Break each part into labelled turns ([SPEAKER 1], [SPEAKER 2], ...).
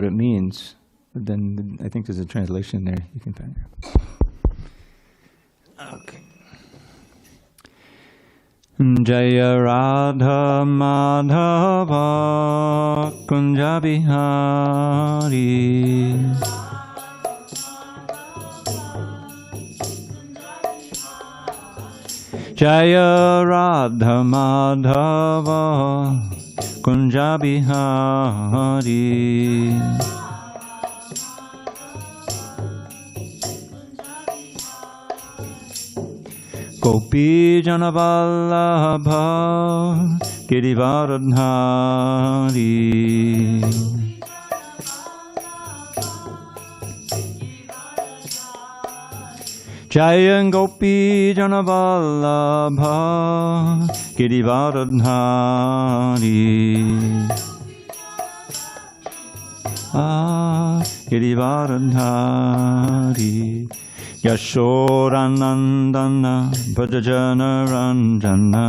[SPEAKER 1] what it means. But then I think there's a translation there you can find. Okay. Jaya Radha Madhava Kunja Bihari Jaya Radha Madhava Kunja Bihari Gopi Janavallabha Girivaradhari Jaya Gopi Janavallabha Girivaradhari Girivaradhari Yashodanandana Bhajajana Ranjana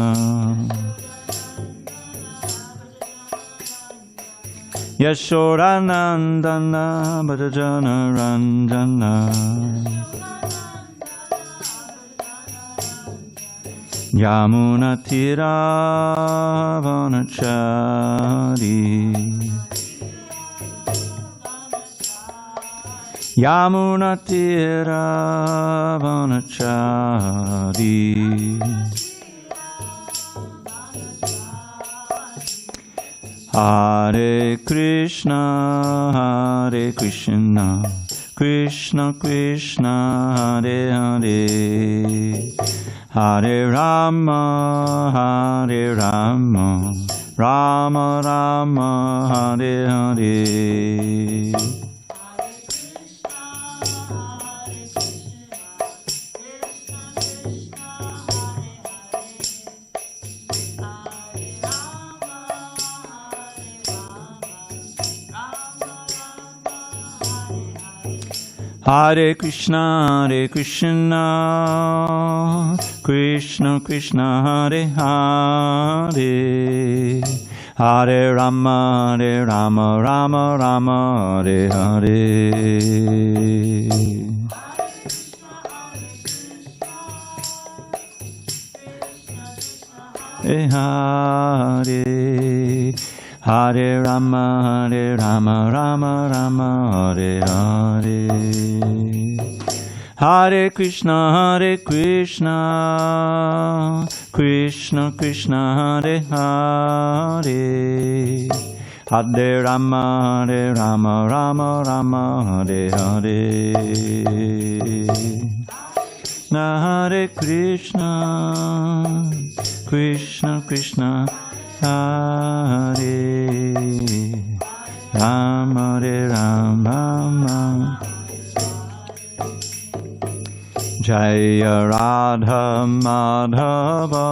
[SPEAKER 1] Yashodanandana Bhajajana Ranjana Yamuna Tiravanachari Yamuna Tiravanachari Hare Krishna Hare Krishna Krishna Krishna Hare Hare Hare Rama Hare Rama Rama Rama Hare Hare Hare Krishna, Krishna Krishna, Hare Hare, Hare Rama, Rama Rama, Hare Hare. Hare Hare Rama, Rama Rama, Hare Hare. Hare Krishna, Krishna Krishna, Hare Hare, Hare Rama, Rama Rama, Hare Hare. Hare Krishna, Krishna Hare Rama, Rama. Jaya Radha Madhava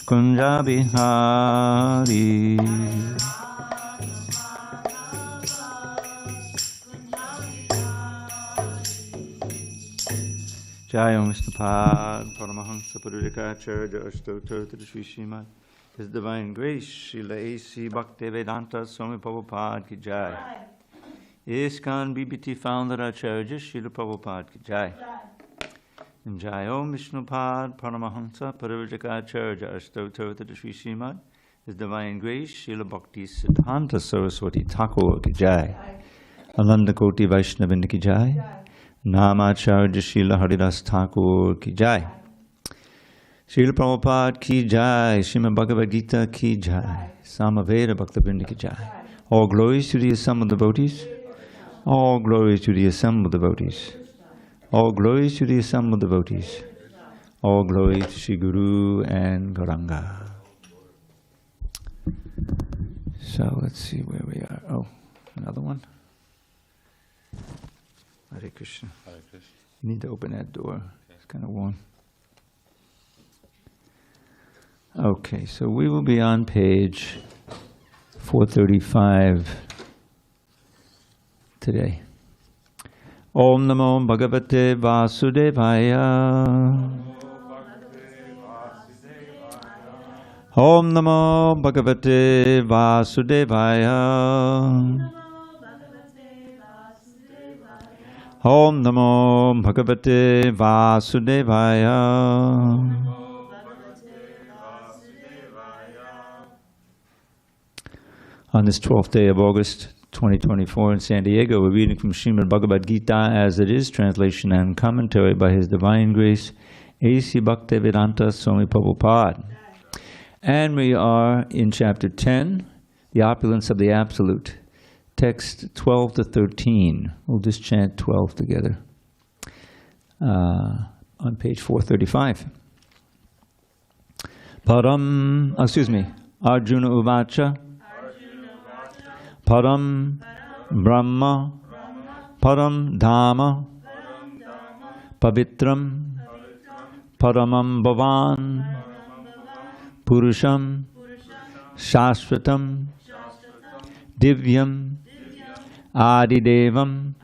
[SPEAKER 1] Kunja Bihari Jaya Vishnupad Paramahansa Purudikacharya Ashtotar to the Srimad. His Divine Grace Srila A.C. Bhaktivedanta Swami Prabhupada ki Jai. ISKCON BBT Founder Acharya Srila Prabhupada ki Jai. And Jai Om Vishnupad Paramahansa Parivrajacharya Ashtotar to the Srimad. His Divine Grace Srila Bhakti Siddhanta Saraswati Thakur ki Jai. Ananda Koti Vaishnavinda ki Jai. Namacharya Srila Haridas Thakur ki Jai. Srila Prabhupada ki Jai. Srimad Bhagavad Gita ki Jai. Samaveda Bhaktivinoda ki Jai. All glories to the assembled devotees. All glories to the assembled devotees. All glories to the assembled devotees. All glories to Shri Guru and Gauranga. So let's see where we are. Oh, another one. Hare Krishna.
[SPEAKER 2] Hare Krishna.
[SPEAKER 1] You need to open that door. Okay. It's kind of warm. Okay, so we will be on page 435 today. Om Namo Bhagavate Vasudevaya. Om Namo Bhagavate Vasudevaya. Om Namo Bhagavate Vasudevaya. On this 12th day of August 2024 in San Diego, we're reading from Srimad Bhagavad Gita as it is, translation and commentary by His Divine Grace, A.C. Bhaktivedanta Swami Prabhupada. And we are in chapter 10, the opulence of the Absolute, text 12 to 13. We'll just chant 12 together on page 435. Arjuna Uvacha. Param Brahma Param Dhamma Pavitram Paramam Bhavan Purusham Shashvatam Divyam Adidevam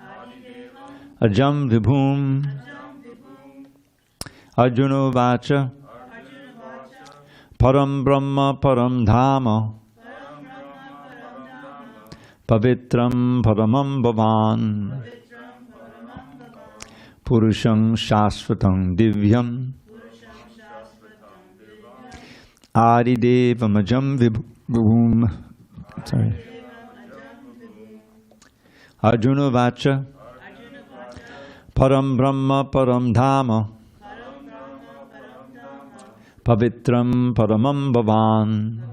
[SPEAKER 1] Ajam Vibhum. Arjuna Vacha Param Brahma Param Dhamma Pavitram Paramam Bhavan Purusham Shashvatam Divyam Adidevam Ajam Vibhum. Sorry. Arjuna Vacha Param Brahma Param Dhamma Pavitram Paramam Bhavan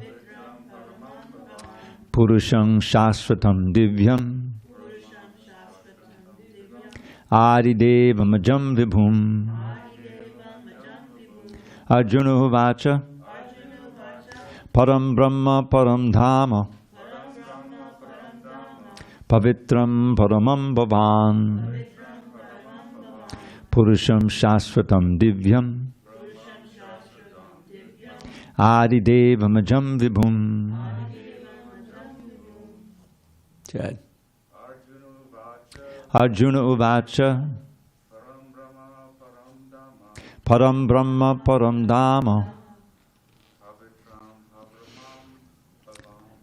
[SPEAKER 1] Purusham Shashvatam Divyam Adidevam Ajam Vibhum. Arjuna Vacha Param Brahma Param Dhamma Pavitram Paramam Bhavan Purusham Shashvatam Divyam Adidevam Ajam Vibhum. Chad. Arjuna Uvacha Param Brahma Param Dhamma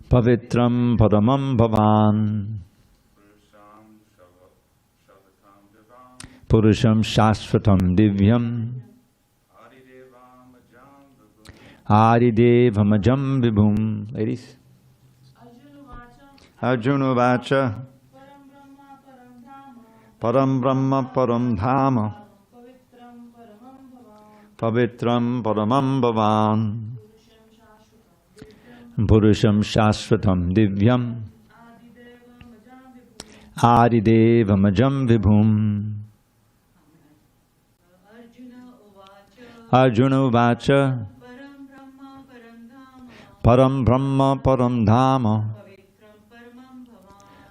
[SPEAKER 1] Pavitram Paramam Bhavan Purusham Shashvatam Divyam Adidevam Ajam Vibhum. Ladies. Arjuna Vacha Param Brahma Param Dhamma Pavitram Paramam Bhavan Purusham Shashvatam Divyam Adidevam Ajam Vibhum. Arjuna Vacha Param Brahma Param Dhamma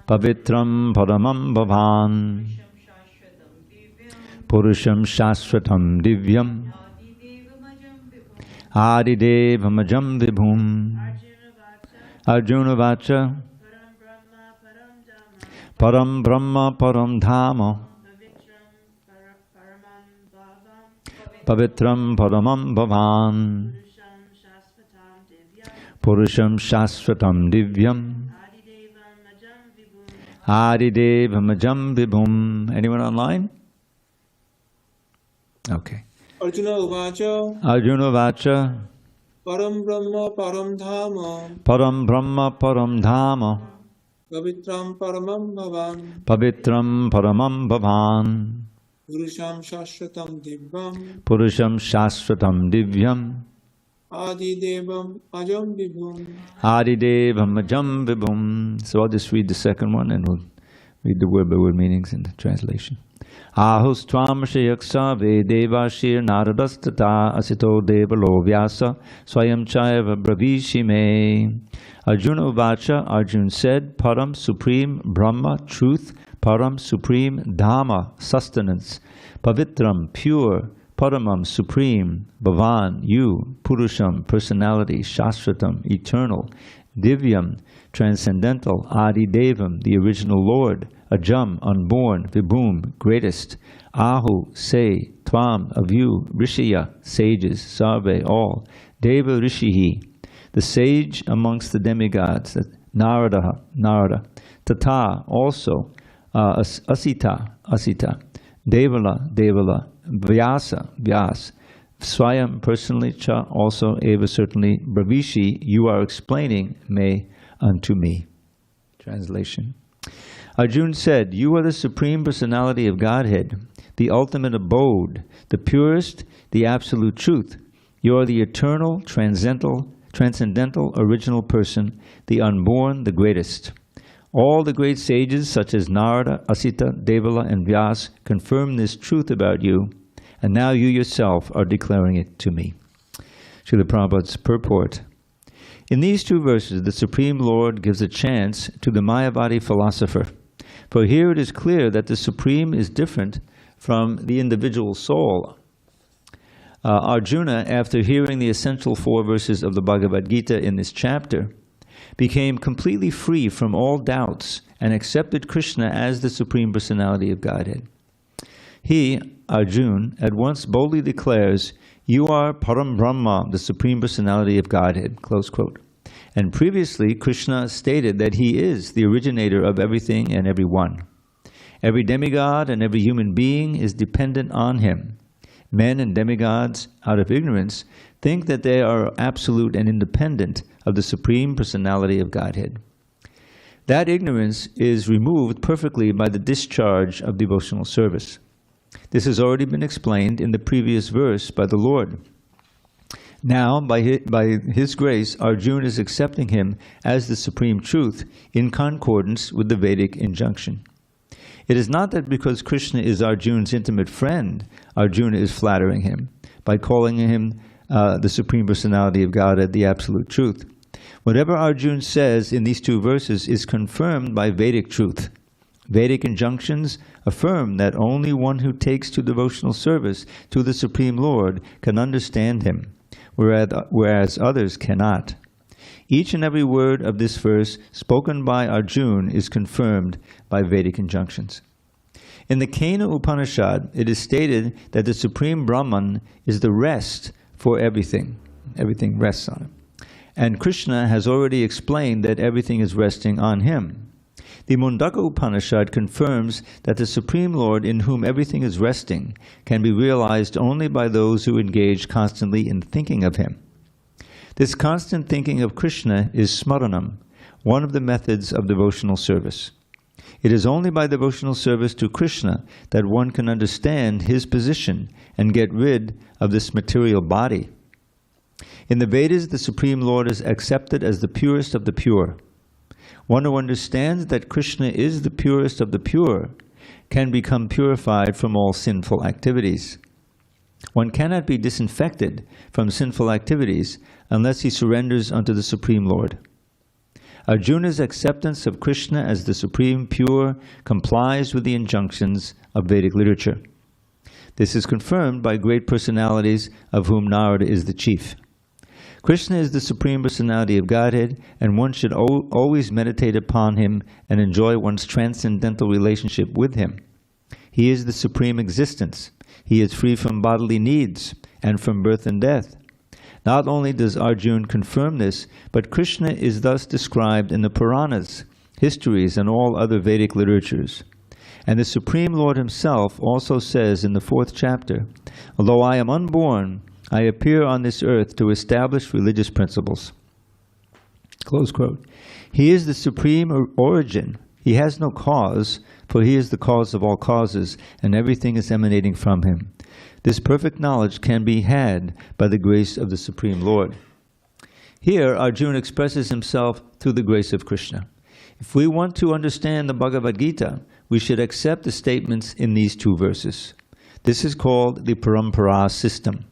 [SPEAKER 1] Pavitram Paramam Bhavan Purusham Shashvatam Divyam Adidevam Ajam Vibhum. Arjuna Vacha Param Brahma Param Dhamma Pavitram Paramam Bhavan Purusham Shashvatam Divyam Adidevam Ajam Vibhum. Anyone online? Okay.
[SPEAKER 2] Arjuna Uvacha
[SPEAKER 1] Arjuna Vacha
[SPEAKER 2] Param Brahma Param Dhamma
[SPEAKER 1] Param Brahma Param Dhamma
[SPEAKER 2] Pavitram Paramam Bhavan
[SPEAKER 1] Pavitram Paramam Bhavan
[SPEAKER 2] Purusham Shashvatam Divyam
[SPEAKER 1] Purusham Shashvatam Divyam
[SPEAKER 2] Adidevam Ajam Vibhum.
[SPEAKER 1] Adidevam Ajam Vibhum. So I'll just read the second one and we'll read the word by word meanings in the translation. Ahus tvam shayaksa vedevashir naradastata asito devalo vyasa swayam chaiva bravishi me. Arjuna Uvacha, Arjuna said, Param, supreme, Brahma, truth, Param, supreme, Dhamma, sustenance, Pavitram, pure, Paramam, supreme, Bhavan, you, Purusham, personality, Shashvatam, eternal, Divyam, transcendental, Adidevam, the original Lord, Ajam, unborn, Vibhum, greatest, Ahu, say, Tvam, of you, Rishiya, sages, Sarve, all, Deva Rishihi, the sage amongst the demigods, Nārada, Tata, also, Asita, Devala, Vyāsa, Swayam personally cha also eva certainly Bravishi, you are explaining me unto me. Translation. Arjuna said, you are the Supreme Personality of Godhead, the ultimate abode, the purest, the absolute truth. You are the eternal, transcendental, original person, the unborn, the greatest. All the great sages such as Nārada, Asita, Devala and Vyāsa confirm this truth about you, and now you yourself are declaring it to me. Srila Prabhupada's purport. In these two verses, the Supreme Lord gives a chance to the Mayavadi philosopher. For here it is clear that the Supreme is different from the individual soul. Arjuna, after hearing the essential 4 verses of the Bhagavad Gita in this chapter, became completely free from all doubts and accepted Krishna as the Supreme Personality of Godhead. He, Arjuna, at once boldly declares, you are Param Brahma, the Supreme Personality of Godhead, close quote. And previously, Krishna stated that he is the originator of everything and everyone. Every demigod and every human being is dependent on him. Men and demigods, out of ignorance, think that they are absolute and independent of the Supreme Personality of Godhead. That ignorance is removed perfectly by the discharge of devotional service. This has already been explained in the previous verse by the Lord. Now, by His grace, Arjuna is accepting him as the supreme truth in concordance with the Vedic injunction. It is not that because Krishna is Arjuna's intimate friend, Arjuna is flattering him by calling him the Supreme Personality of Godhead, the Absolute Truth. Whatever Arjuna says in these 2 verses is confirmed by Vedic truth. Vedic injunctions affirm that only one who takes to devotional service to the Supreme Lord can understand him, whereas others cannot. Each and every word of this verse spoken by Arjuna is confirmed by Vedic injunctions. In the Kena Upanishad, it is stated that the Supreme Brahman is the rest for everything. Everything rests on him. And Krishna has already explained that everything is resting on him. The Mundaka Upanishad confirms that the Supreme Lord in whom everything is resting can be realized only by those who engage constantly in thinking of him. This constant thinking of Krishna is smaranam, one of the methods of devotional service. It is only by devotional service to Krishna that one can understand his position and get rid of this material body. In the Vedas, the Supreme Lord is accepted as the purest of the pure. One who understands that Krishna is the purest of the pure can become purified from all sinful activities. One cannot be disinfected from sinful activities unless he surrenders unto the Supreme Lord. Arjuna's acceptance of Krishna as the Supreme Pure complies with the injunctions of Vedic literature. This is confirmed by great personalities of whom Nārada is the chief. Krishna is the Supreme Personality of Godhead, and one should always meditate upon him and enjoy one's transcendental relationship with him. He is the supreme existence. He is free from bodily needs and from birth and death. Not only does Arjuna confirm this, but Krishna is thus described in the Puranas, histories, and all other Vedic literatures. And the Supreme Lord himself also says in the 4th chapter, although I am unborn, I appear on this earth to establish religious principles. Close quote. He is the supreme origin. He has no cause, for he is the cause of all causes, and everything is emanating from him. This perfect knowledge can be had by the grace of the Supreme Lord. Here, Arjuna expresses himself through the grace of Krishna. If we want to understand the Bhagavad Gita, we should accept the statements in these 2 verses. This is called the Parampara system.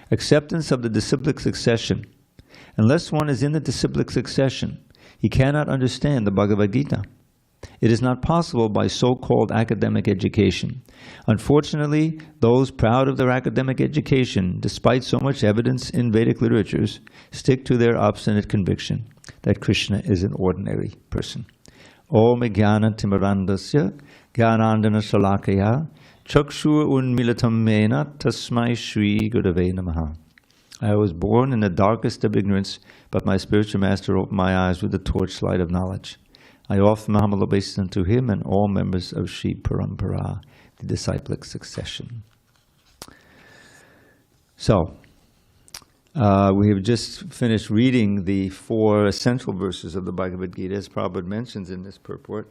[SPEAKER 1] Acceptance of the disciplic succession. Unless one is in the disciplic succession, he cannot understand the Bhagavad Gita. It is not possible by so-called academic education. Unfortunately, those proud of their academic education, despite so much evidence in Vedic literatures, stick to their obstinate conviction that Krishna is an ordinary person. Om jnana timirandasya jnanandana shalakaya chakshur unmilatam mena tasmai shri gurave namaha. I was born in the darkest of ignorance, but my spiritual master opened my eyes with the torchlight of knowledge. I offer my humble obeisance unto him and all members of Sri Parampara, the disciplic succession. So, we have just finished reading the 4 essential verses of the Bhagavad Gita, as Prabhupada mentions in this purport.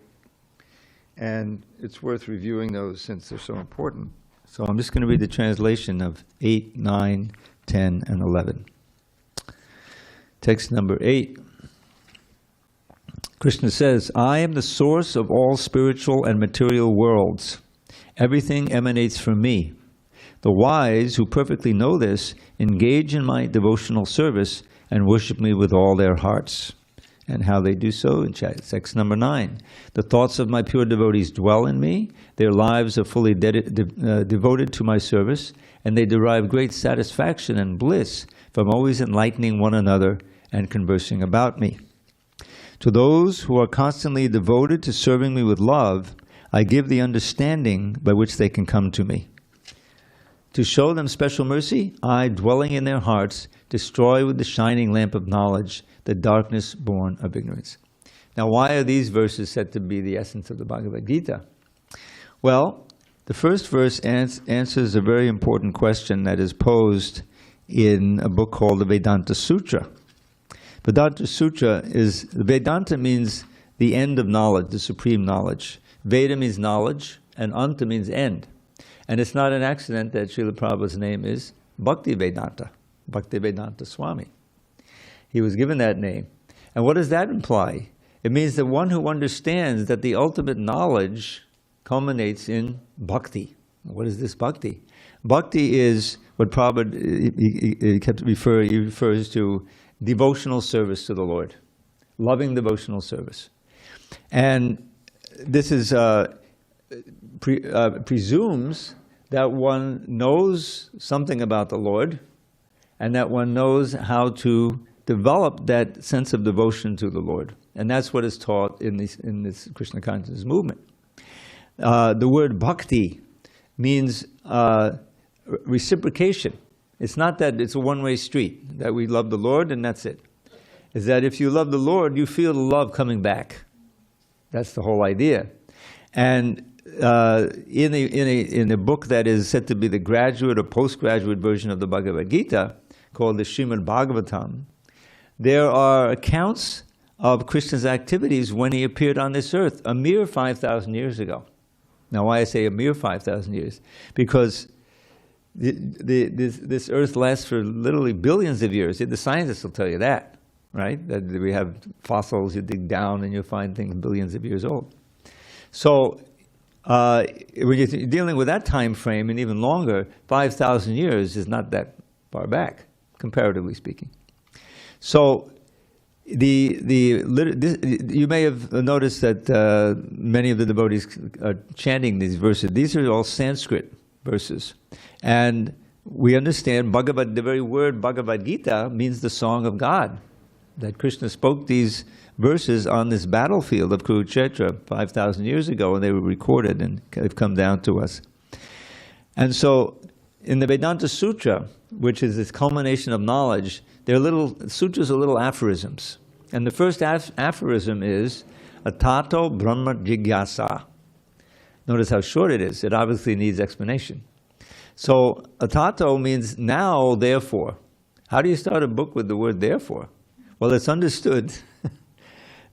[SPEAKER 1] And it's worth reviewing those since they're so important. So I'm just going to read the translation of 8, 9, 10, and 11. Text number 8. Krishna says, I am the source of all spiritual and material worlds. Everything emanates from me. The wise, who perfectly know this, engage in my devotional service and worship me with all their hearts. And how they do so in text number 9. The thoughts of my pure devotees dwell in me. Their lives are fully devoted to my service, and they derive great satisfaction and bliss from always enlightening one another and conversing about me. To those who are constantly devoted to serving me with love, I give the understanding by which they can come to me. To show them special mercy, I, dwelling in their hearts, destroy with the shining lamp of knowledge the darkness born of ignorance. Now, why are these verses said to be the essence of the Bhagavad Gita? Well, the first verse answers a very important question that is posed in a book called the Vedanta Sutra. Vedanta Sutra is, Vedanta means the end of knowledge, the supreme knowledge. Veda means knowledge, and Anta means end. And it's not an accident that Srila Prabhupada's name is Bhakti Vedanta, Bhaktivedanta Swami. He was given that name. And what does that imply? It means that one who understands that the ultimate knowledge culminates in bhakti. What is this bhakti? Bhakti is what Prabhupada he refers to devotional service to the Lord, loving devotional service. And this is presumes that one knows something about the Lord and that one knows how to develop that sense of devotion to the Lord. And that's what is taught in this Krishna consciousness movement. The word bhakti means reciprocation. It's not that it's a one-way street, that we love the Lord and that's it. It's that if you love the Lord, you feel the love coming back. That's the whole idea. And in a book that is said to be the graduate or postgraduate version of the Bhagavad Gita, called the Srimad Bhagavatam, there are accounts of Krishna's activities when he appeared on this earth, a mere 5,000 years ago. Now, why I say a mere 5,000 years? Because this earth lasts for literally billions of years. The scientists will tell you that, right? That we have fossils, you dig down and you'll find things billions of years old. So when you're dealing with that time frame and even longer, 5,000 years is not that far back, comparatively speaking. So you may have noticed that many of the devotees are chanting these verses. These are all Sanskrit verses. And we understand the very word Bhagavad Gita means the song of God. That Krishna spoke these verses on this battlefield of Kurukshetra 5,000 years ago, and they were recorded and they've come down to us. And so in the Vedanta Sutra, which is this culmination of knowledge, sutras are little aphorisms. And the first aphorism is, Atato Brahma Jigyasa. Notice how short it is. It obviously needs explanation. So, Atato means now, therefore. How do you start a book with the word therefore? Well, it's understood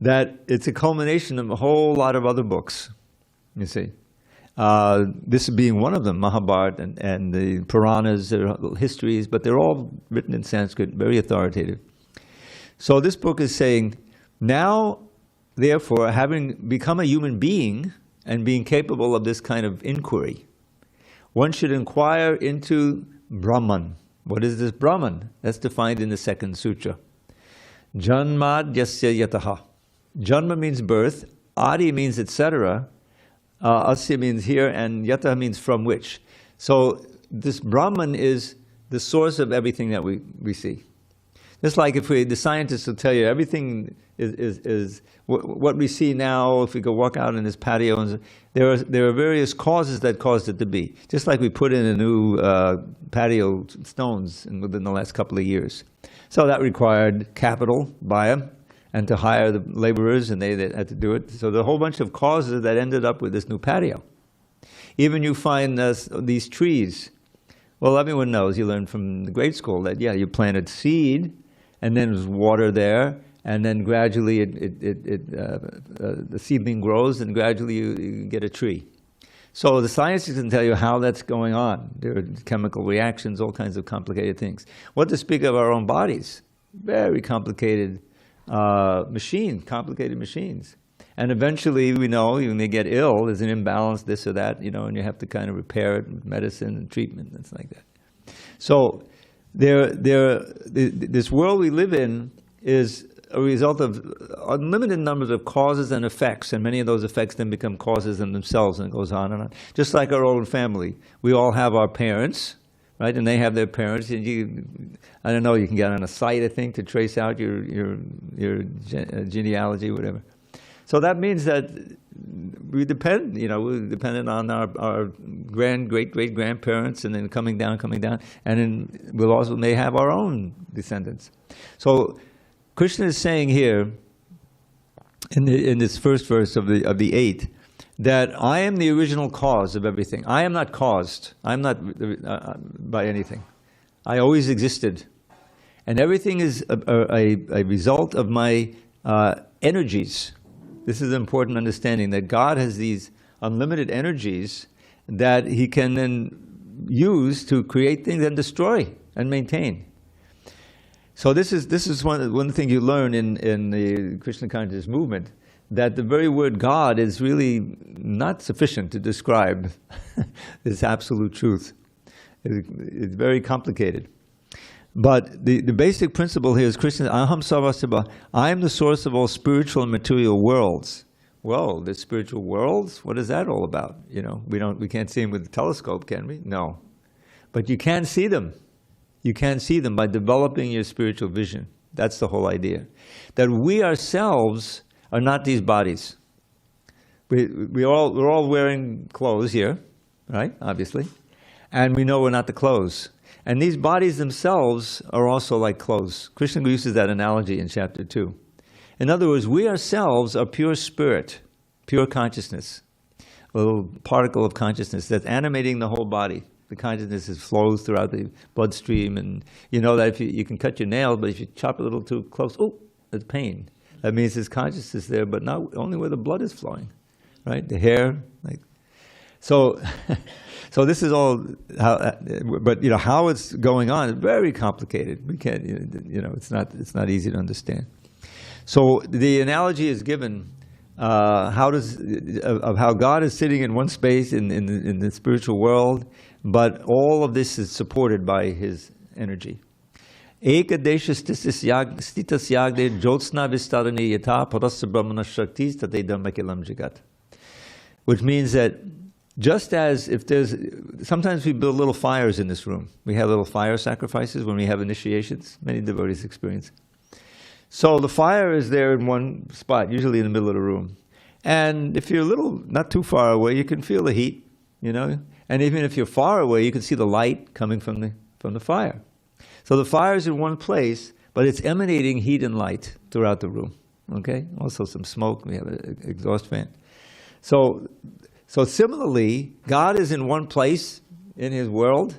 [SPEAKER 1] that it's a culmination of a whole lot of other books, you see. This being one of them, Mahabharata and the Puranas, histories, but they're all written in Sanskrit, very authoritative. So this book is saying, now, therefore, having become a human being and being capable of this kind of inquiry, one should inquire into Brahman. What is this Brahman? That's defined in the second sutra. Janmad yasya yataha. Janma means birth, adi means etc., asya means here, and yata means from which. So this Brahman is the source of everything that we see. Just like the scientists will tell you everything is what we see now. If we go walk out in this patio, and there are various causes that caused it to be. Just like we put in a new patio stones within the last couple of years. So that required capital, buy them, and to hire the laborers, and they had to do it. So there are a whole bunch of causes that ended up with this new patio. Even you find these trees. Well, everyone knows, you learned from the grade school that, yeah, you planted seed, and then there's water there, and then gradually the seedling grows, and gradually you get a tree. So the scientists can tell you how that's going on. There are chemical reactions, all kinds of complicated things. What to speak of our own bodies? Very complicated complicated machines. And eventually, we know, you may get ill, there's an imbalance, this or that, and you have to kind of repair it with medicine and treatment and things like that. So this world we live in is a result of unlimited numbers of causes and effects, and many of those effects then become causes in themselves, and it goes on and on. Just like our own family. We all have our parents, right? And they have their parents. And I don't know, you can get on a site, I think, to trace out your genealogy, whatever. So that means that we're dependent on our great-great-grandparents, and then coming down, and then we'll also may have our own descendants. So Krishna is saying here, in this first verse of the 8, that I am the original cause of everything. I am not caused. I'm not by anything. I always existed. And everything is a result of my energies. This is an important understanding, that God has these unlimited energies that He can then use to create things and destroy and maintain. So this is one thing you learn in the Krishna consciousness movement, that the very word God is really not sufficient to describe this absolute truth. It's very complicated. But the basic principle here is Krishna, Aham Sarvasya, I am the source of all spiritual and material worlds. Well, the spiritual worlds, what is that all about? We can't see them with the telescope, can we? No. But you can see them. You can see them by developing your spiritual vision. That's the whole idea. That we ourselves are not these bodies. We're all wearing clothes here, right? Obviously. And we know we're not the clothes. And these bodies themselves are also like clothes. Krishna uses that analogy in chapter 2. In other words, we ourselves are pure spirit, pure consciousness, a little particle of consciousness that's animating the whole body. The consciousness flows throughout the bloodstream, and you know that if you can cut your nails, but if you chop a little too close, there's pain. That means there's consciousness there, but not only where the blood is flowing, right? The hair, so. So this is all how, but how it's going on is very complicated. We can't, it's not easy to understand. So the analogy is given of how God is sitting in one space in the spiritual world, but all of this is supported by His energy. Eka desha stitas yagde jyotsna vistarani yata parasya brahmana shaktis tate dhammakilam jagat. Which means that just as sometimes we build little fires in this room. We have little fire sacrifices when we have initiations. Many devotees experience. So the fire is there in one spot, usually in the middle of the room. And if you're not too far away, you can feel the heat, And even if you're far away, you can see the light coming from the fire. So the fire is in one place, but it's emanating heat and light throughout the room. Okay? Also some smoke. We have an exhaust fan. So similarly, God is in one place in His world,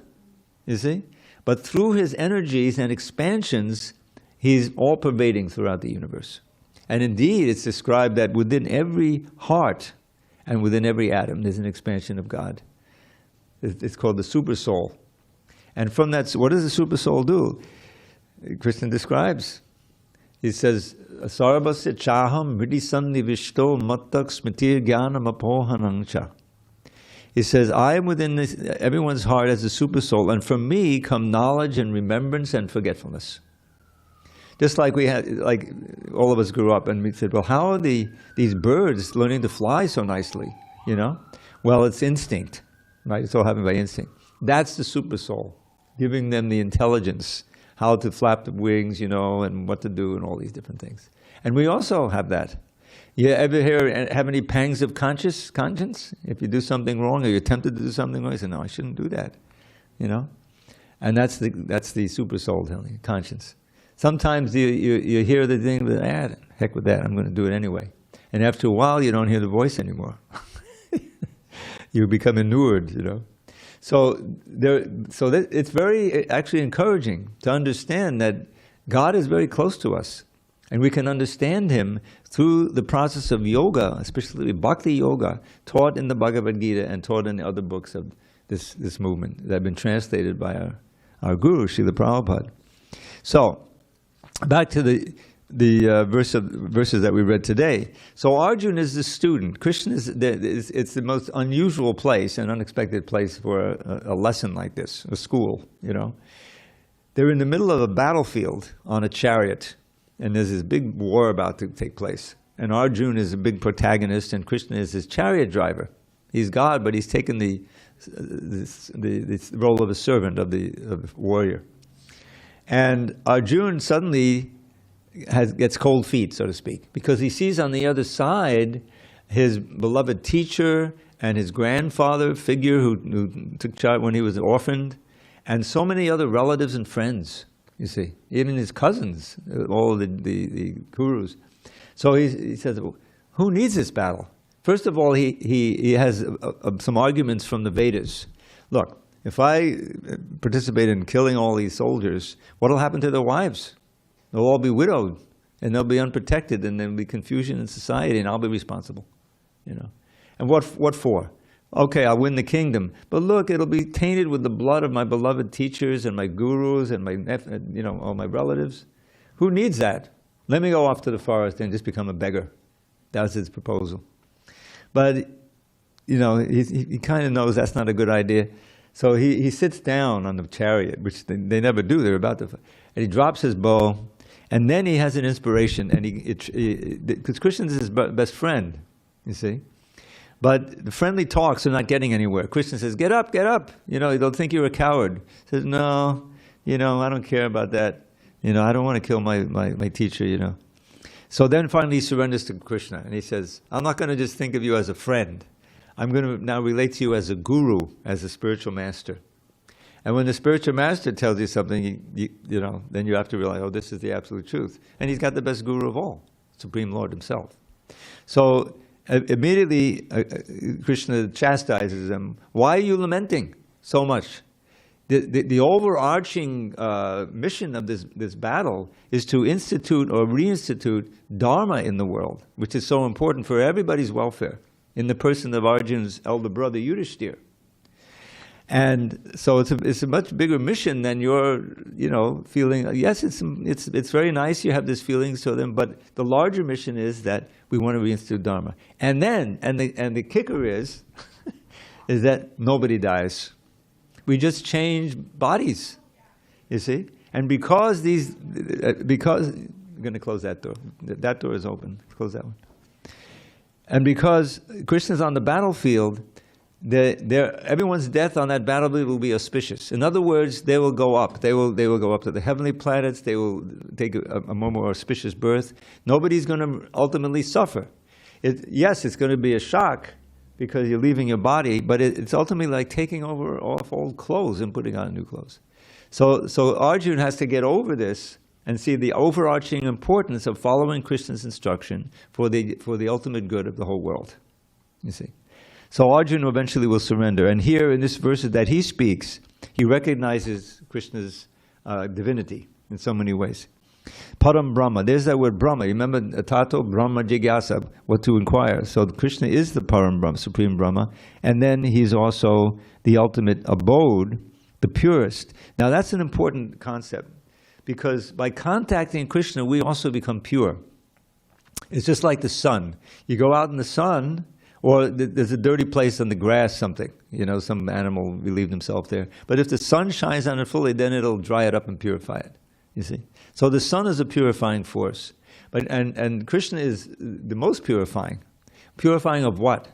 [SPEAKER 1] you see? But through His energies and expansions, He's all-pervading throughout the universe. And indeed, it's described that within every heart and within every atom, there's an expansion of God. It's called the super soul. And from that, what does the super soul do? Krishna describes. He says, Sarvasya chaham vidisannivishto mattak smitir jnanam apohanangcha. He says, I am within everyone's heart as a super soul, and from me come knowledge and remembrance and forgetfulness. Just like all of us grew up and we said, well, how are these birds learning to fly so nicely? Well, it's instinct, right? It's all happening by instinct. That's the super soul, giving them the intelligence, how to flap the wings, and what to do and all these different things. And we also have that. You ever have any pangs of conscience? If you do something wrong or you're tempted to do something wrong, you say, no, I shouldn't do that. And that's the super soul telling you, conscience. Sometimes you hear the thing, but heck with that, I'm going to do it anyway. And after a while, you don't hear the voice anymore. You become inured, you know. So it's very actually encouraging to understand that God is very close to us. And we can understand Him through the process of yoga, especially Bhakti Yoga, taught in the Bhagavad Gita and taught in the other books of this movement that have been translated by our Guru, Srila Prabhupada. So, back to the verses that we read today. So Arjuna is the student. Krishna it's the most unusual place, an unexpected place for a lesson like this, a school, you know. They're in the middle of a battlefield on a chariot, and there's this big war about to take place. And Arjuna is a big protagonist, and Krishna is his chariot driver. He's God, but he's taken the role of a servant, of the warrior. And Arjuna suddenly gets cold feet, so to speak, because he sees on the other side his beloved teacher and his grandfather figure who took charge when he was orphaned, and so many other relatives and friends, you see, even his cousins, all the gurus. So he says, who needs this battle? First of all, he has some arguments from the Vedas. Look, if I participate in killing all these soldiers, what will happen to their wives? They'll all be widowed, and they'll be unprotected, and there'll be confusion in society, and I'll be responsible, you know. And what for? Okay, I'll win the kingdom, but look, it'll be tainted with the blood of my beloved teachers and my gurus and all my relatives. Who needs that? Let me go off to the forest and just become a beggar. That's his proposal. But, you know, he kind of knows that's not a good idea. So he sits down on the chariot, which they never do. They're about to, and he drops his bow, and then he has an inspiration, and because Krishna is his best friend, you see. But the friendly talks are not getting anywhere. Krishna says, get up, get up. You know, they'll think you're a coward. He says, no, you know, I don't care about that. You know, I don't want to kill my teacher, you know. So then finally he surrenders to Krishna, and he says, I'm not going to just think of you as a friend. I'm going to now relate to you as a guru, as a spiritual master. And when the spiritual master tells you something, you know, then you have to realize, oh, this is the absolute truth. And he's got the best guru of all, Supreme Lord himself. So immediately Krishna chastises them. Why are you lamenting so much? The overarching mission of this battle is to institute or reinstitute Dharma in the world, which is so important for everybody's welfare, in the person of Arjuna's elder brother Yudhishthira. And so it's a much bigger mission than your, you know, feeling. Yes, it's very nice you have this feeling to them, but the larger mission is that we want to reinstitute Dharma. And then, and the kicker is that nobody dies. We just change bodies, you see? And because I'm going to close that door. That door is open. Close that one. And because Krishna's on the battlefield, everyone's death on that battlefield will be auspicious. In other words, they will go up. They will go up to the heavenly planets. They will take a more auspicious birth. Nobody's going to ultimately suffer. Yes, it's going to be a shock because you're leaving your body, but it's ultimately like taking off old clothes and putting on new clothes. So Arjuna has to get over this and see the overarching importance of following Krishna's instruction for the ultimate good of the whole world. You see. So Arjuna eventually will surrender. And here in this verse that he speaks, he recognizes Krishna's divinity in so many ways. Param Brahma, there's that word Brahma. You remember Tato Brahma Jigyasa, what to inquire. So Krishna is the Param Brahma, Supreme Brahma. And then he's also the ultimate abode, the purest. Now that's an important concept, because by contacting Krishna, we also become pure. It's just like the sun. You go out in the sun, or there's a dirty place on the grass, something, you know, some animal relieved himself there. But if the sun shines on it fully, then it'll dry it up and purify it, you see. So the sun is a purifying force. And Krishna is the most purifying. Purifying of what?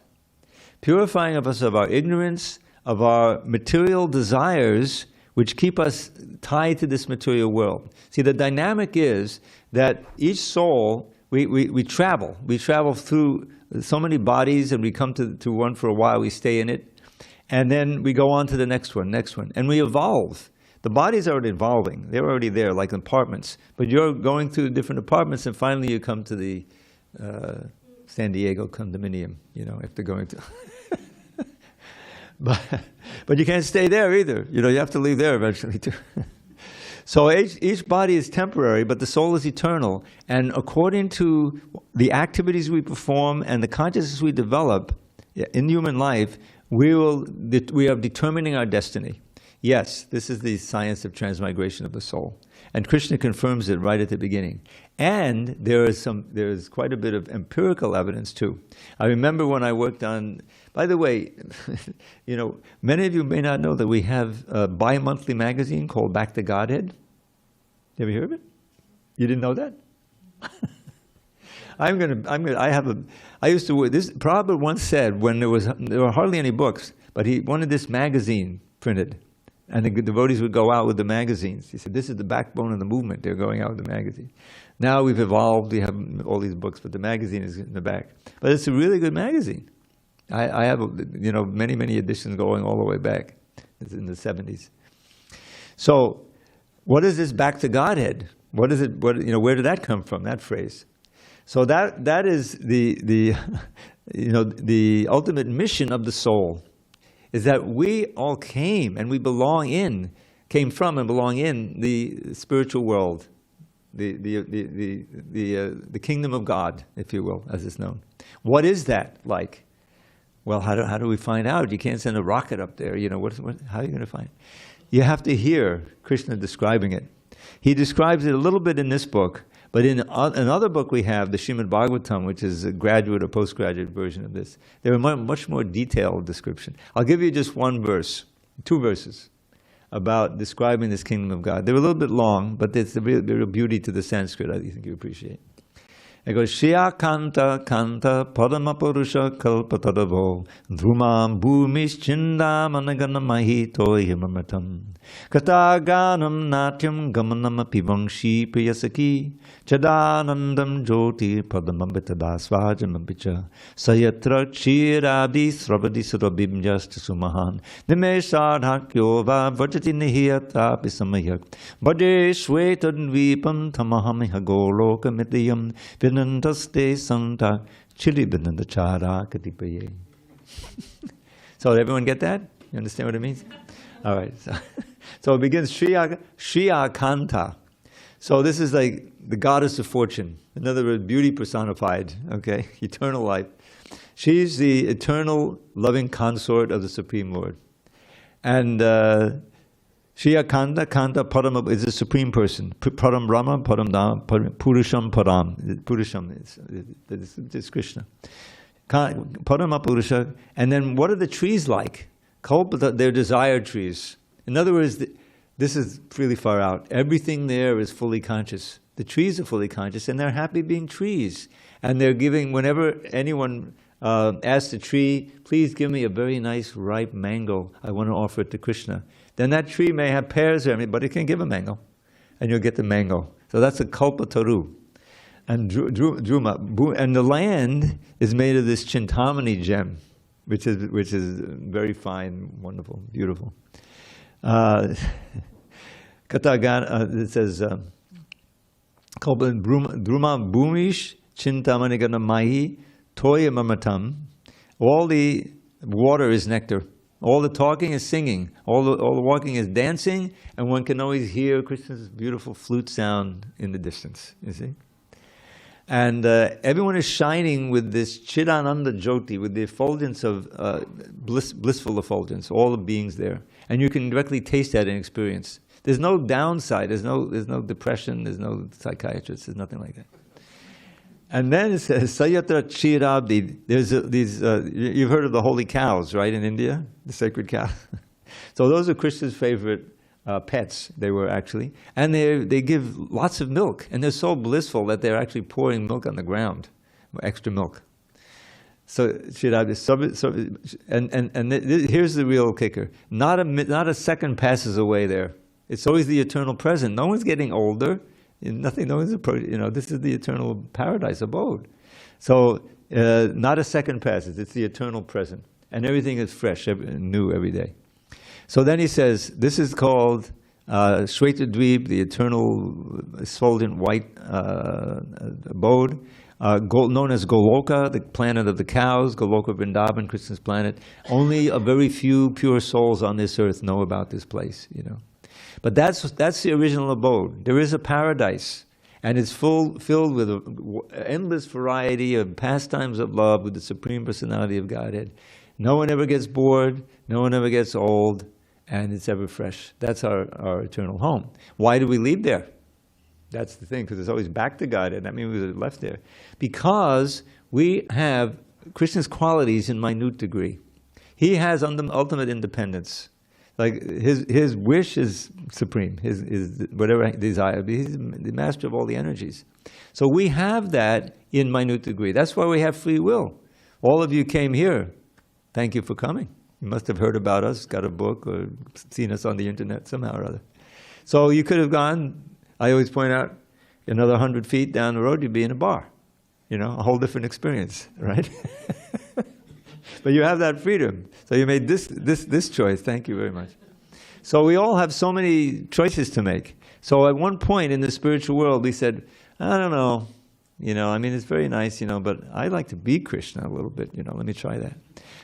[SPEAKER 1] Purifying of us of our ignorance, of our material desires, which keep us tied to this material world. See, the dynamic is that each soul, we travel. We travel through so many bodies, and we come to one for a while, we stay in it, and then we go on to the next one, and we evolve. The bodies are evolving. They're already there, like apartments. But you're going through different apartments, and finally you come to the San Diego condominium, after going to... But you can't stay there either. You have to leave there eventually too. So each body is temporary, but the soul is eternal. And according to the activities we perform and the consciousness we develop in human life, we are determining our destiny. Yes, this is the science of transmigration of the soul. And Krishna confirms it right at the beginning. And there is quite a bit of empirical evidence too. I remember when I worked on, by the way, many of you may not know that we have a bi-monthly magazine called Back to Godhead. You ever hear of it? You didn't know that? I used to, this Prabhupada once said when there were hardly any books, but he wanted this magazine printed. And the devotees would go out with the magazines. He said, this is the backbone of the movement. They're going out with the magazine. Now we've evolved. We have all these books, but the magazine is in the back. But it's a really good magazine. I have, many, many editions going all the way back. It's in the 70s. So, what is this back to Godhead? What is it? Where did that come from? That phrase. So that is the ultimate mission of the soul. Is that we all came from and belong in the spiritual world, the kingdom of God, if you will, as it's known. What is that like? Well, how do we find out? You can't send a rocket up there. How are you going to find it? You have to hear Krishna describing it. He describes it a little bit in this book, but in another book we have, the Srimad Bhagavatam, which is a graduate or postgraduate version of this, there are much more detailed description. I'll give you just two verses, about describing this kingdom of God. They're a little bit long, but it's the real beauty to the Sanskrit I think you appreciate. It goes, Shriya Kanta Kanta Padamapurusha Kalpatadavo Dhrumam Bhumis Chindam Anaganamahi Toyamamatam Kataganam Natyam Gamanam Apivangshi Priyasaki Chadanandam Joti Padamabitadasvajamampicha Sayatra Chirabdi Sravadi Surabhimjast Sumahan Nimesadhakyova Vajati Nihiyata Pisamayak Bhaje Shvetadvipam Tamahamiha Goloka Mityam Vinandaste Santa Chili Vinandachara Katipaye. So everyone get that? You understand what it means? All right. So it begins Shriya Kanta. So this is like the goddess of fortune. In other words, beauty personified, okay? Eternal life. She's the eternal loving consort of the Supreme Lord. And Shriya Kanta Param is the Supreme Person. Param Brahma, Param Dhamma, Purusham Param. Purusham is Krishna. Parama Purusha. And then what are the trees like? They're desire trees. In other words, this is really far out. Everything there is fully conscious. The trees are fully conscious, and they're happy being trees. And they're giving, whenever anyone asks the tree, please give me a very nice ripe mango, I want to offer it to Krishna. Then that tree may have pears or anything, but it can give a mango, and you'll get the mango. So that's a kalpataru. And druma, and the land is made of this chintamani gem, which is very fine, wonderful, beautiful. It says, Druma Bhumish Chintamanigana Mahi Toya Mamatam. All the water is nectar. All the talking is singing. All the walking is dancing, and one can always hear Krishna's beautiful flute sound in the distance, you see. And everyone is shining with this Chidananda Jyoti, with the effulgence of blissful effulgence, all the beings there. And you can directly taste that and experience. There's no downside, there's no depression, there's no psychiatrist, there's nothing like that. And then it says, Sayatra Chirabdi. There's these, you've heard of the holy cows, right, in India? The sacred cows. So those are Krishna's favorite pets, they were actually. And they give lots of milk. And they're so blissful that they're actually pouring milk on the ground, extra milk. So here's the real kicker. Not a second passes away there. It's always the eternal present. No one's getting older. No one's approaching. This is the eternal paradise abode. So not a second passes. It's the eternal present, and everything is fresh, new every day. So then he says, this is called Shvetadvip, the eternal effulgent white abode, known as Goloka, the planet of the cows, Goloka Vrindavan, Krishna's planet. Only a very few pure souls on this earth know about this place, you know. But that's the original abode. There is a paradise, and it's filled with an endless variety of pastimes of love with the Supreme Personality of Godhead. No one ever gets bored, no one ever gets old, and it's ever fresh. That's our eternal home. Why do we leave there? That's the thing, because it's always back to Godhead. That means we were left there. Because we have Krishna's qualities in minute degree. He has ultimate independence. Like his wish is supreme, his whatever desire. He's the master of all the energies. So we have that in minute degree. That's why we have free will. All of you came here. Thank you for coming. You must have heard about us, got a book, or seen us on the internet somehow or other. So you could have gone, I always point out, another 100 feet down the road, you'd be in a bar. You know, a whole different experience, right? But you have that freedom. So you made this choice. Thank you very much. So we all have so many choices to make. So at one point in the spiritual world, we said, I don't know, you know, I mean, it's very nice, you know, but I'd like to be Krishna a little bit, you know, let me try that.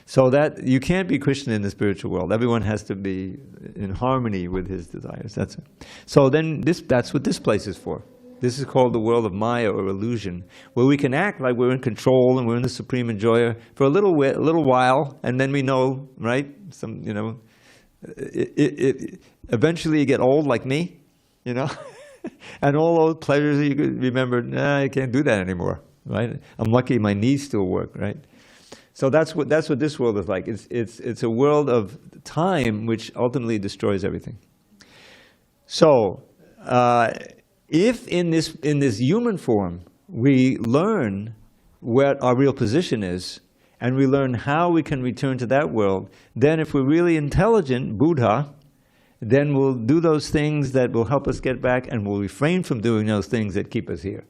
[SPEAKER 1] So that you can't be Krishna in the spiritual world. Everyone has to be in harmony with his desires. That's it. So then that's what this place is for. This is called the world of Maya, or illusion, where we can act like we're in control and we're in the supreme enjoyer for a little while, and then we know, right? You know, eventually you get old like me, you know, and all those pleasures that you could remember, I can't do that anymore, right? I'm lucky my knees still work, right? So that's what this world is like. It's a world of time which ultimately destroys everything. So. If in this human form we learn what our real position is, and we learn how we can return to that world, then if we're really intelligent, Buddha, then we'll do those things that will help us get back, and we'll refrain from doing those things that keep us here.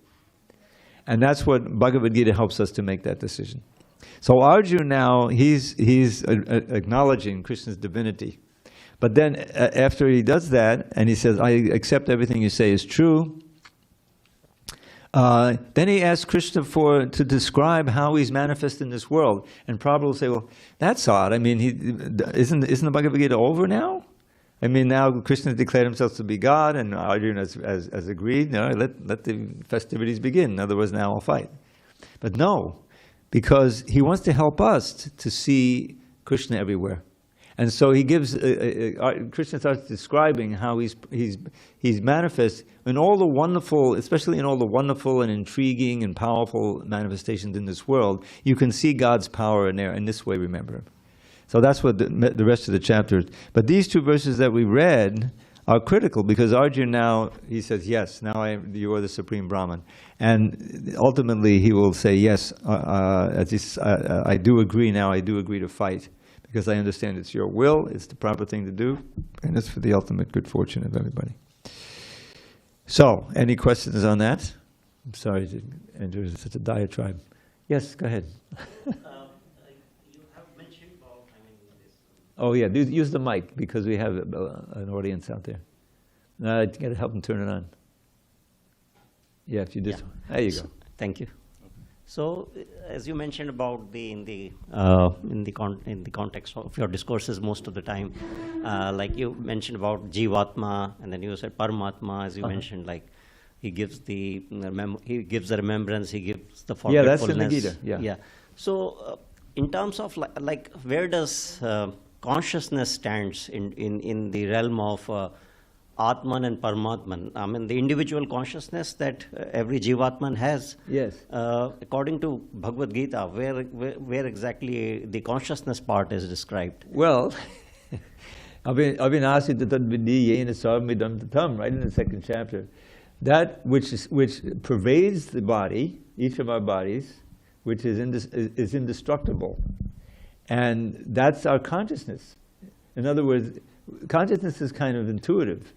[SPEAKER 1] And that's what Bhagavad Gita helps us to make that decision. So Arjuna now, he's acknowledging Krishna's divinity. But then after he does that, and he says, I accept everything you say is true, then he asks Krishna to describe how he's manifest in this world. And Prabhupada will say, well, that's odd. I mean, isn't the Bhagavad Gita over now? I mean, now Krishna declared himself to be God, and Arjuna has agreed, no, let the festivities begin. In other words, now I'll fight. But no, because he wants to help us to see Krishna everywhere. And so he gives, Krishna starts describing how he's manifest in all the wonderful, especially in all the wonderful and intriguing and powerful manifestations in this world. You can see God's power in there, and this way remember him. So that's what the rest of the chapter is. But these two verses that we read are critical, because Arjuna now, he says, yes, now you are the Supreme Brahman. And ultimately he will say, yes, I do agree now, I do agree to fight. Because I understand it's your will, it's the proper thing to do, and it's for the ultimate good fortune of everybody. So, any questions on that? I'm sorry to enter such a diatribe. Yes, go ahead.
[SPEAKER 3] You have mentioned about, this.
[SPEAKER 1] Oh yeah, use the mic, because we have an audience out there. I got to help them turn it on. Yeah, if you just, there you go.
[SPEAKER 3] Thank you. So, as you mentioned about in the context of your discourses most of the time, like you mentioned about Jivatma, and then you said Paramatma, as you mentioned, like he gives the remembrance, he gives the forgetfulness.
[SPEAKER 1] Yeah, that's in the Gita.
[SPEAKER 3] Yeah. So, in terms of like where does consciousness stands in the realm of Atman and Paramatman? I mean, the individual consciousness that every Jivatman has.
[SPEAKER 1] Yes.
[SPEAKER 3] According to Bhagavad Gita, where exactly the consciousness part is described?
[SPEAKER 1] Well, Asita yena sarvamidam tatam, right in the second chapter. That which pervades the body, each of our bodies, which is indestructible. And that's our consciousness. In other words, consciousness is kind of intuitive.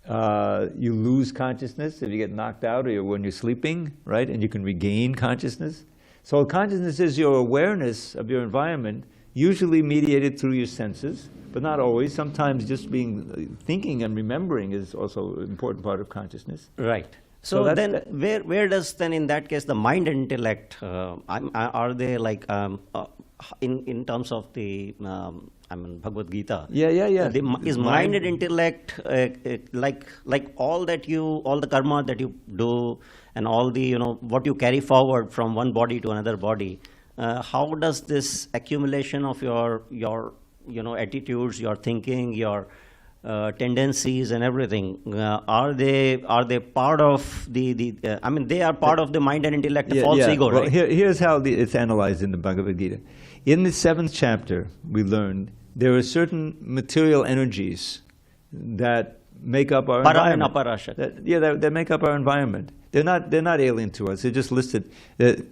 [SPEAKER 1] You lose consciousness if you get knocked out, or when you're sleeping, right? And you can regain consciousness. So consciousness is your awareness of your environment usually mediated through your senses, but not always. Sometimes just thinking and remembering is also an important part of consciousness.
[SPEAKER 3] Right.
[SPEAKER 1] So
[SPEAKER 3] So
[SPEAKER 1] that's
[SPEAKER 3] then, where does then in that case the mind and intellect are they like in terms of the Bhagavad Gita?
[SPEAKER 1] Yeah.
[SPEAKER 3] Is mind and intellect like all the karma that you do and all the what you carry forward from one body to another body? How does this accumulation of your attitudes, your thinking, your tendencies and everything, are they part of they are part of the mind and intellect, the false ego,
[SPEAKER 1] well,
[SPEAKER 3] right?
[SPEAKER 1] Here's how it's analyzed in the Bhagavad Gita. In the 7th chapter, we learned there are certain material energies that make up our
[SPEAKER 3] Para and
[SPEAKER 1] environment.
[SPEAKER 3] aparasha.
[SPEAKER 1] That make up our environment. They're not alien to us. They're just listed.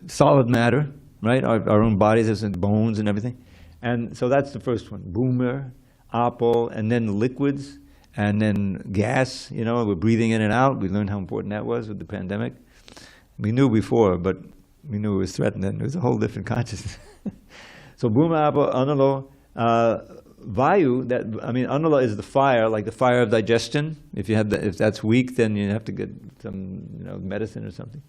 [SPEAKER 1] Solid matter, right? Our own bodies have some bones and everything. And so that's the first one. Bhoomer, Apple, and then liquids, and then gas. We're breathing in and out. We learned how important that was with the pandemic. We knew before, but we knew it was threatened then. It was a whole different consciousness. So Bhuma, Apple, Analo, Vayu, Anala is the fire, like the fire of digestion. If that's weak, then you have to get some medicine or something.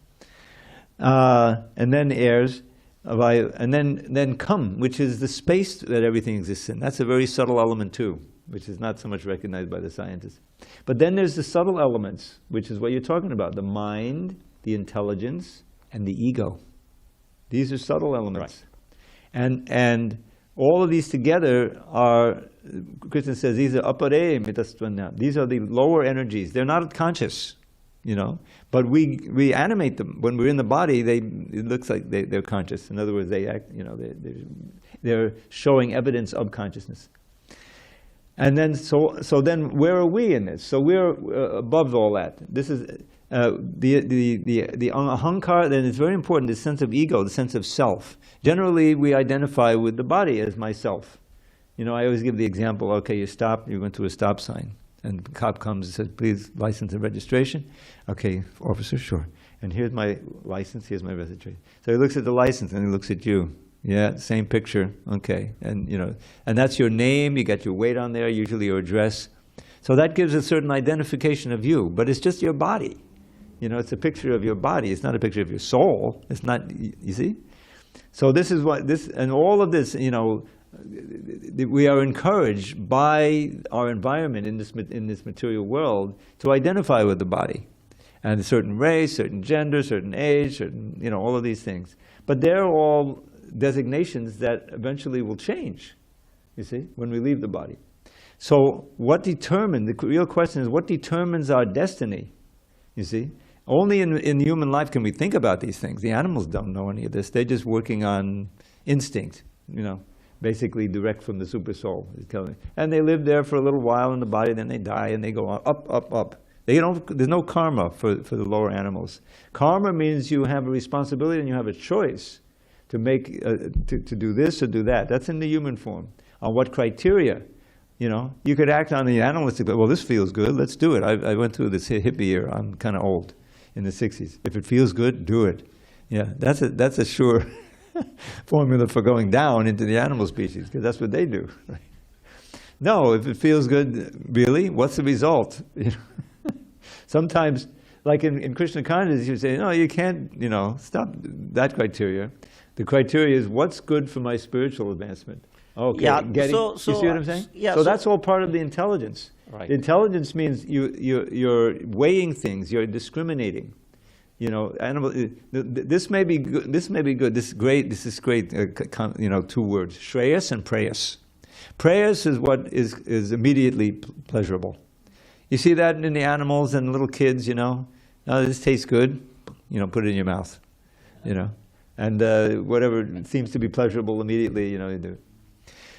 [SPEAKER 1] And then airs, Vayu, and then Kam, which is the space that everything exists in. That's a very subtle element too, which is not so much recognized by the scientists. But then there's the subtle elements, which is what you're talking about: the mind, the intelligence, and the ego. These are subtle elements, and all of these together are, Krishna says, these are apade mitastvana. These are the lower energies. They're not conscious, but we animate them. When we're in the body, it looks like they're conscious. In other words, they act, they're showing evidence of consciousness. And then, so then where are we in this? So we're above all that. This is the ahankar. Then it's very important, the sense of ego, the sense of self. Generally, we identify with the body as myself. I always give the example, okay, you went to a stop sign, and the cop comes and says, please, license and registration. Okay, officer, sure. And here's my license, here's my registration. So he looks at the license and he looks at you. Yeah, same picture, okay. And and that's your name, you got your weight on there, usually your address. So that gives a certain identification of you, but it's just your body. It's a picture of your body, it's not a picture of your soul. It's not, you see? So this is and all of this, we are encouraged by our environment in this material world to identify with the body, and a certain race, certain gender, certain age, certain all of these things. But they're all designations that eventually will change. You see, when we leave the body. So the real question is, what determines our destiny? You see, only in human life can we think about these things. The animals don't know any of this. They're just working on instinct. Basically direct from the super soul. And they live there for a little while in the body, then they die and they go on up. There's no karma for the lower animals. Karma means you have a responsibility and you have a choice to make to do this or do that. That's in the human form. On what criteria? You could act on the animalistic. Well, this feels good. Let's do it. I went through this hippie era. I'm kind of old, in the 60s. If it feels good, do it. Yeah, that's a sure formula for going down into the animal species, because that's what they do. Right? No, if it feels good, really, what's the result? Sometimes, like in Krishna consciousness, you say, no, you can't, stop that criteria. The criteria is what's good for my spiritual advancement. Okay,
[SPEAKER 3] Yeah,
[SPEAKER 1] you see what I'm saying?
[SPEAKER 3] yeah,
[SPEAKER 1] So that's all part of the intelligence.
[SPEAKER 3] Right.
[SPEAKER 1] Intelligence means you're weighing things, you're discriminating. This may be good. This may be good. This is great. This is great. 2 words: shreyas and preyas. Preyas is what is immediately pleasurable. You see that in the animals and little kids. Oh, this tastes good. Put it in your mouth. And whatever seems to be pleasurable immediately, you do it.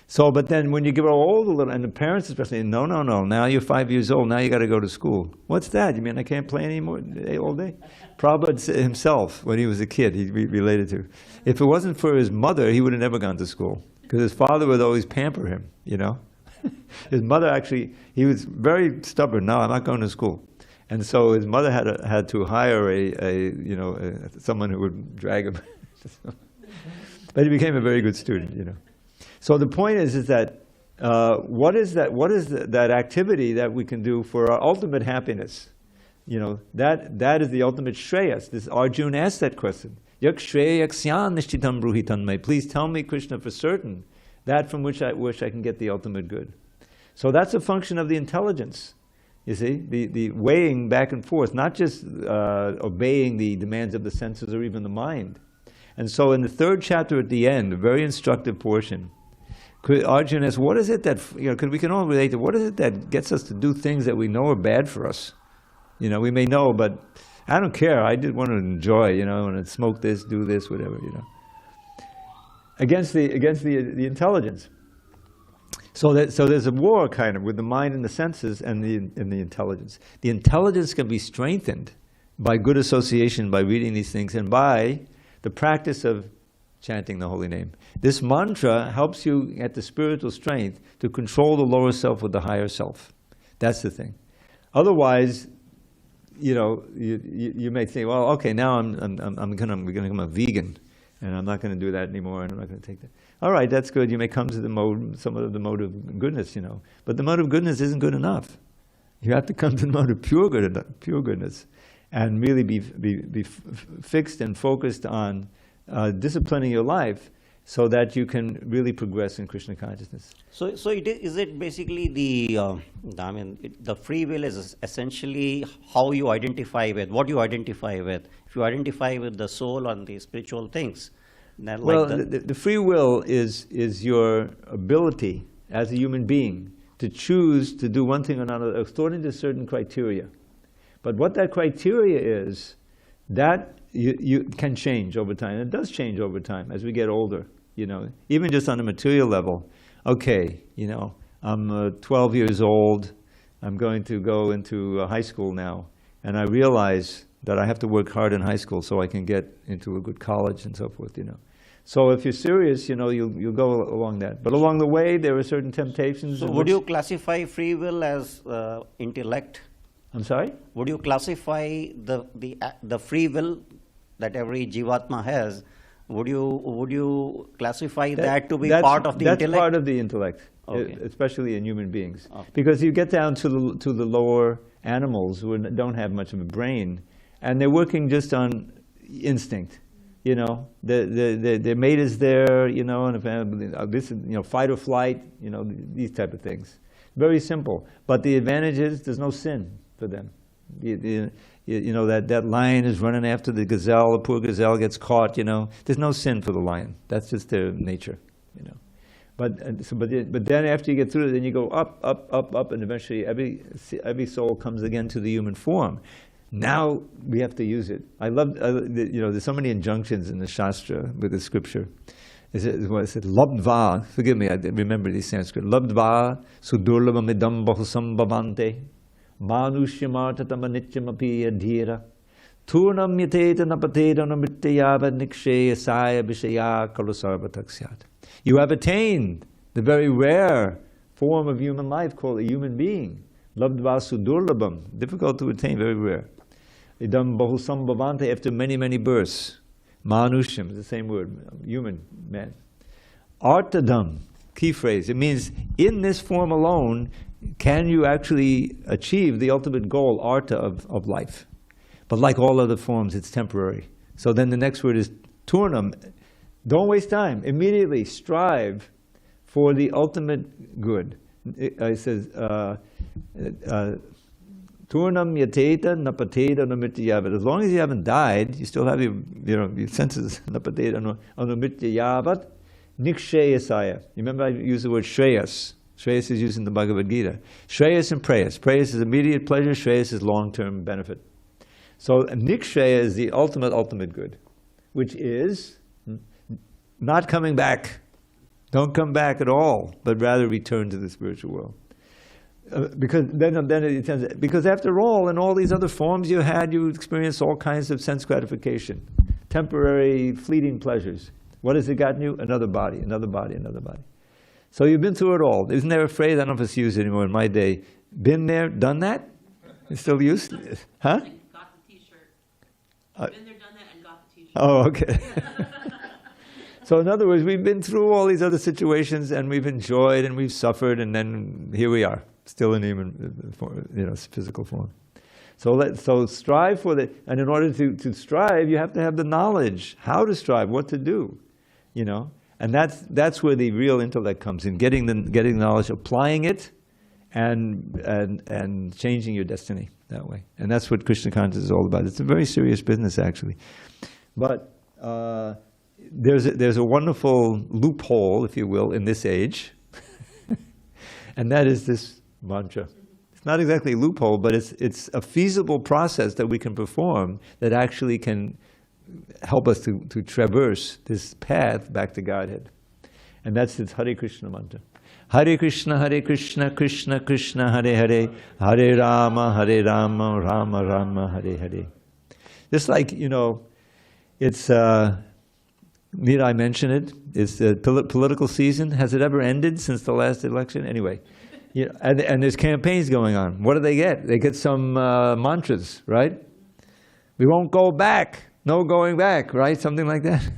[SPEAKER 1] So, but then when you grow old a little, and the parents especially, no, now you're 5 years old, now you got to go to school. What's that? You mean I can't play anymore all day? Prabhupada himself, when he was a kid, he related to, if it wasn't for his mother, he would have never gone to school, because his father would always pamper him, His mother actually, he was very stubborn. No, I'm not going to school. And so his mother had to hire someone who would drag him. But he became a very good student, So the point is that what is that activity that we can do for our ultimate happiness? You know, that is the ultimate shreyas. This Arjuna asked that question. Yak shreyaksyan nishchitam bruhitanmai. Please tell me, Krishna, for certain, that from which I wish I can get the ultimate good. So that's a function of the intelligence. You see, the weighing back and forth, not just obeying the demands of the senses or even the mind. And so in the third chapter at the end, a very instructive portion, Arjuna asks, what is it that, you know, because we can all relate to, what is it that gets us to do things that we know are bad for us? You know, we may know, but I don't care. I just want to enjoy, you know, I want to smoke this, do this, whatever, you know. Against the intelligence. So there's a war kind of with the mind and the senses and the intelligence. The intelligence can be strengthened by good association, by reading these things, and by the practice of chanting the holy name. This mantra helps you at the spiritual strength to control the lower self with the higher self. That's the thing. Otherwise, you know, you may think, well, okay, now I'm gonna become a vegan, and I'm not going to do that anymore, and I'm not going to take that. All right, that's good. You may come to the mode, some of the mode of goodness, you know, but the mode of goodness isn't good enough. You have to come to the mode of pure goodness, and really be fixed and focused on disciplining your life, so that you can really progress in Krishna consciousness.
[SPEAKER 3] So is it basically the free will is essentially how you identify with, what you identify with. If you identify with the soul and the spiritual things, then
[SPEAKER 1] well, the free will is your ability as a human being to choose to do one thing or another according to certain criteria. But what that criteria is, that you can change over time. It does change over time as we get older, you know, even just on a material level. Okay, you know, I'm 12 years old, I'm going to go into high school now, and I realize that I have to work hard in high school so I can get into a good college and so forth, you know. So if you're serious, you know, you'll go along that. But along the way, there are certain temptations.
[SPEAKER 3] So would you classify free will as intellect?
[SPEAKER 1] I'm sorry?
[SPEAKER 3] Would you classify the free will that every jivatma has? Would you classify that to be part of the intellect?
[SPEAKER 1] That's part of the intellect,
[SPEAKER 3] okay,
[SPEAKER 1] especially in human beings.
[SPEAKER 3] Okay.
[SPEAKER 1] Because you get down to the lower animals who don't have much of a brain, and they're working just on instinct. You know, their mate is there, you know, and this is, you know, fight or flight, you know, these type of things. Very simple. But the advantage is there's no sin for them. You know, that lion is running after the gazelle, the poor gazelle gets caught, you know. There's no sin for the lion. That's just their nature, you know. But then after you get through it, then you go up, and eventually every soul comes again to the human form. Now we have to use it. I love, you know, there's so many injunctions in the Shastra with the scripture. It said, Labdva, forgive me, I remember these Sanskrit. Labdva sudurlabam idam bahusam bhavante manusyamartatama nityamapi adhira turnam yateta napateta namityava nikshaya saya vishaya kalusarvatakshyat. You have attained the very rare form of human life called a human being. Labdva sudurlabam, difficult to attain, very rare. Idam bahusam bhavante, after many, many births. Manusham is the same word, human, man. Artadam, key phrase. It means in this form alone can you actually achieve the ultimate goal, arta, of life. But like all other forms, it's temporary. So then the next word is turnam. Don't waste time. Immediately strive for the ultimate good. It says, Turnam yateta napateta namityavat. As long as you haven't died, you still have your senses. Napateta namityavat nikshayasaya. You remember I used the word shreyas. Shreyas is used in the Bhagavad Gita. Shreyas and preyas. Preyas is immediate pleasure. Shreyas is long-term benefit. So nikshaya is the ultimate good, which is not coming back. Don't come back at all, but rather return to the spiritual world. Because because after all, in all these other forms you had, you experienced all kinds of sense gratification, temporary, fleeting pleasures. What has it gotten you? Another body, another body, another body. So you've been through it all. Isn't there a phrase, I don't know if it's used anymore in my day, been there, done that? It's still used? Huh?
[SPEAKER 4] Got the t-shirt. Been there, done that, and got the t-shirt.
[SPEAKER 1] Oh, okay. So in other words, we've been through all these other situations, and we've enjoyed, and we've suffered, and then here we are, still in human, physical form. So strive for the, and in order to strive, you have to have the knowledge, how to strive, what to do, and that's where the real intellect comes in, getting the knowledge, applying it, and changing your destiny that way. And that's what Krishna consciousness is all about. It's a very serious business, actually. But there's a wonderful loophole, if you will, in this age, and that is this mantra. It's not exactly a loophole, but it's a feasible process that we can perform that actually can help us to traverse this path back to Godhead. And that's this Hare Krishna mantra. Hare Krishna, Krishna Krishna, Hare Hare, Hare Rama, Rama Rama, Hare Hare. Just like, it's, need I mention it? It's the political season. Has it ever ended since the last election? Anyway. And there's campaigns going on. What do they get? They get some mantras, right? We won't go back. No going back, right? Something like that.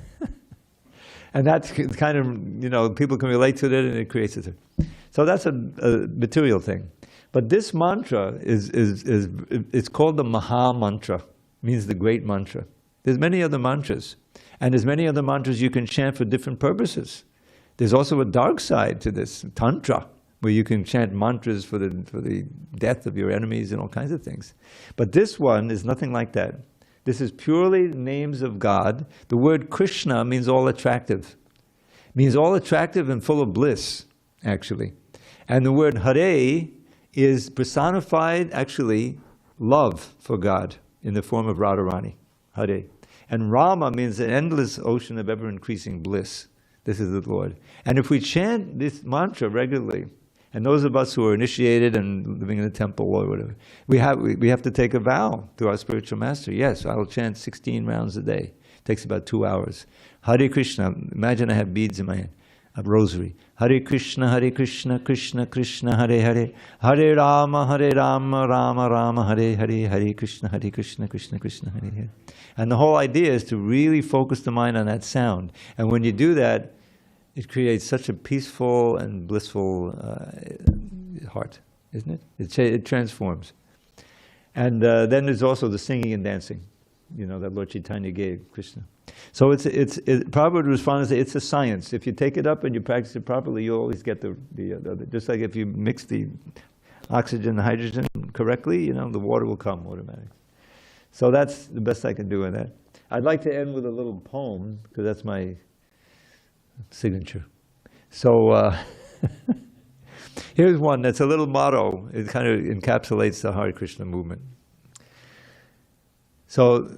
[SPEAKER 1] And that's kind of, people can relate to it, and it creates it. So that's a material thing. But this mantra it's called the Maha Mantra, means the great mantra. There's many other mantras. And there's many other mantras you can chant for different purposes. There's also a dark side to this, Tantra, where you can chant mantras for the death of your enemies and all kinds of things. But this one is nothing like that. This is purely names of God. The word Krishna means all attractive. It means all attractive and full of bliss, actually. And the word Hare is personified, actually, love for God in the form of Radharani, Hare. And Rama means an endless ocean of ever-increasing bliss. This is the Lord. And if we chant this mantra regularly, and those of us who are initiated and living in a temple or whatever, we have to take a vow to our spiritual master. Yes, I will chant 16 rounds a day. It takes about 2 hours. Hare Krishna, imagine I have beads in my hand, a rosary. Hare Krishna, Krishna Krishna, Hare Hare. Hare Rama, Rama Rama, Hare Hare. Hare Krishna, Krishna Krishna, Hare Hare. And the whole idea is to really focus the mind on that sound. And when you do that, it creates such a peaceful and blissful heart, isn't it? It transforms. And then there's also the singing and dancing, that Lord Chaitanya gave Krishna. So Prabhupada would respond and say, it's a science. If you take it up and you practice it properly, you'll always get the just like if you mix the oxygen and hydrogen correctly, the water will come automatically. So that's the best I can do in that. I'd like to end with a little poem, because that's my signature. So here's one that's a little motto. It kind of encapsulates the Hare Krishna movement. So,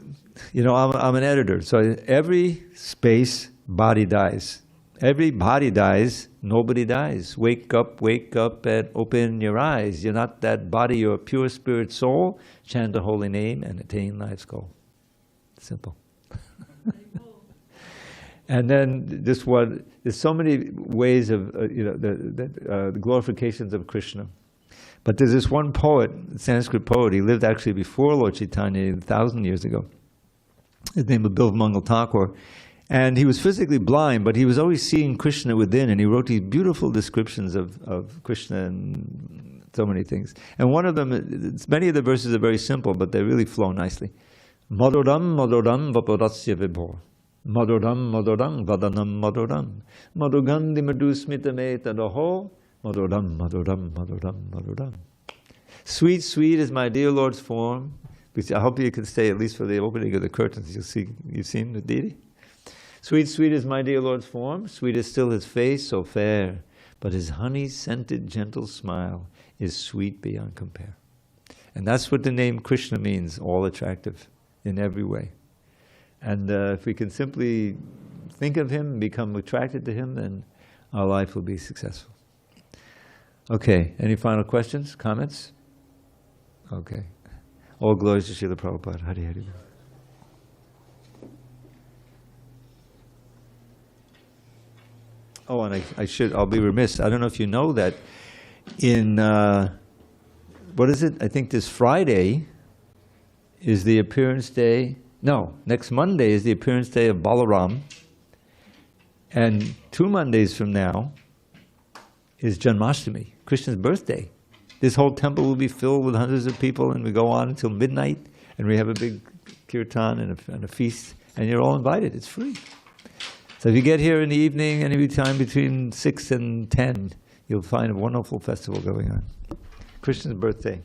[SPEAKER 1] I'm an editor. So every space, body dies. Every body dies, nobody dies. Wake up, and open your eyes. You're not that body, you're a pure spirit soul. Chant the holy name and attain life's goal. Simple. And then this one, there's so many ways of, the glorifications of Krishna. But there's this one poet, Sanskrit poet, he lived actually before Lord Chaitanya 1,000 years ago. His name was Bilvamangal Thakur. And he was physically blind, but he was always seeing Krishna within, and he wrote these beautiful descriptions of Krishna and so many things. And one of them, many of the verses are very simple, but they really flow nicely. Maduram, maduram, vaparasya vibhor. Maduram, maduram, vadanam, maduram. Madugandhi madusmitame tadaho. Maduram, maduram, maduram, maduram. Sweet, sweet is my dear Lord's form. Which I hope you can stay at least for the opening of the curtains. You've seen the deity? Sweet, sweet is my dear Lord's form. Sweet is still his face, so fair. But his honey-scented gentle smile is sweet beyond compare. And that's what the name Krishna means, all attractive in every way. And if we can simply think of him, become attracted to him, then our life will be successful. Okay, any final questions, comments? Okay. All glories to Srila Prabhupada. Hari Hari. Oh, and I'll be remiss. I don't know if you know that in, what is it? I think this Friday is the appearance day. No, next Monday is the appearance day of Balaram. And 2 Mondays from now is Janmashtami, Krishna's birthday. This whole temple will be filled with hundreds of people, and we go on until midnight, and we have a big kirtan and a feast, and you're all invited. It's free. So if you get here in the evening, any time between 6 and 10, you'll find a wonderful festival going on. Krishna's birthday.